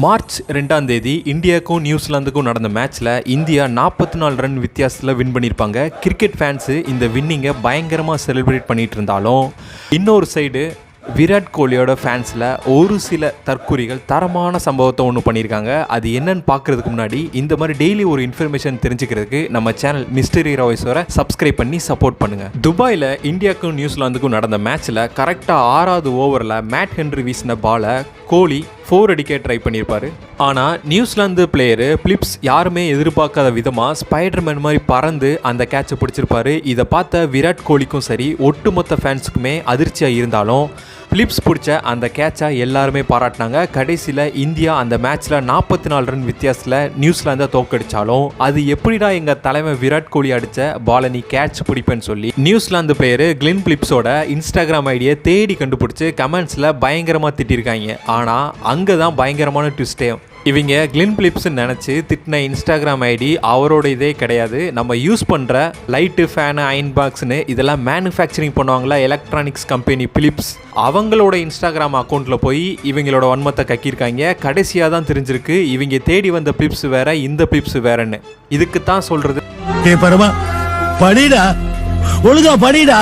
March 2ஆம் தேதி இந்தியாவுக்கும் நியூசிலாந்துக்கும் நடந்த மேட்ச்சில் இந்தியா 44 ரன் வித்தியாசத்தில் வின் பண்ணியிருப்பாங்க. கிரிக்கெட் ஃபேன்ஸு இந்த வின்னிங்கை பயங்கரமாக செலிப்ரேட் பண்ணிகிட்டு இருந்தாலும், இன்னொரு சைடு விராட் கோலியோட ஃபேன்ஸில் ஒரு சில தற்குறிகள் தரமான சம்பவத்தை ஒன்று பண்ணியிருக்காங்க. அது என்னன்னு பார்க்குறதுக்கு முன்னாடி இந்த மாதிரி டெய்லி ஒரு இன்ஃபர்மேஷன் தெரிஞ்சுக்கிறதுக்கு நம்ம சேனல் மிஸ்டரி ராய்ஸோரை சப்ஸ்கிரைப் பண்ணி சப்போர்ட் பண்ணுங்கள். துபாயில் இந்தியாவுக்கும் நியூசிலாந்துக்கும் நடந்த மேட்ச்சில் கரெக்டாக 6வது ஓவரில் மேட் ஹென்ரி வீசின பாலை கோலி 4 அடிக்க ட்ரை பண்ணியிருப்பார். ஆனால் நியூசிலாந்து பிளேயரு பிலிப்ஸ் யாருமே எதிர்பார்க்காத விதமாக ஸ்பைடர்மேன் மாதிரி பறந்து அந்த கேட்சை பிடிச்சிருப்பாரு. இதை பார்த்த விராட் கோலிக்கும் சரி, ஒட்டுமொத்த ஃபேன்ஸுக்குமே அதிர்ச்சியாக இருந்தாலும் பிலிப்ஸ் பிடிச்ச அந்த கேட்சை எல்லாருமே பாராட்டினாங்க. கடைசியில் இந்தியா அந்த மேட்ச்சில் 44 ரன் வித்தியாசத்தில் நியூசிலாந்தை தோக்கடிச்சாலும், அது எப்படிடா எங்கள் தலைமை விராட் கோலி அடித்த பாலை நீ கேட்ச் பிடிப்பேன்னு சொல்லி நியூசிலாந்து பிளேயரு கிளென் பிலிப்ஸோட இன்ஸ்டாகிராம் ஐடியை தேடி கண்டுபிடிச்சி கமெண்ட்ஸில் பயங்கரமாக திட்டிருக்காங்க. ஆனால் அங்கே தான் பயங்கரமான ட்விஸ்டே. இவங்க கிளென் பிலிப்ஸ்ன்னு நினச்சி திட்டின இன்ஸ்டாகிராம் ஐடி அவரோட இதே கிடையாது. நம்ம யூஸ் பண்ணுற லைட்டு, ஃபேனு, அயன் பாக்ஸ்னு இதெல்லாம் மேனுஃபேக்சரிங் பண்ணுவாங்களா எலக்ட்ரானிக்ஸ் கம்பெனி பிலிப்ஸ், அவங்களோட இன்ஸ்டாகிராம் அக்கௌண்ட்டில் போய் இவங்களோட வன்மத்தை கக்கியிருக்காங்க. கடைசியாக தான் தெரிஞ்சிருக்கு இவங்க தேடி வந்த பிலிப்ஸ் வேற, இந்த பிலிப்ஸ் வேறன்னு. இதுக்கு தான் சொல்கிறது, படிடா ஒழுங்கா படிடா.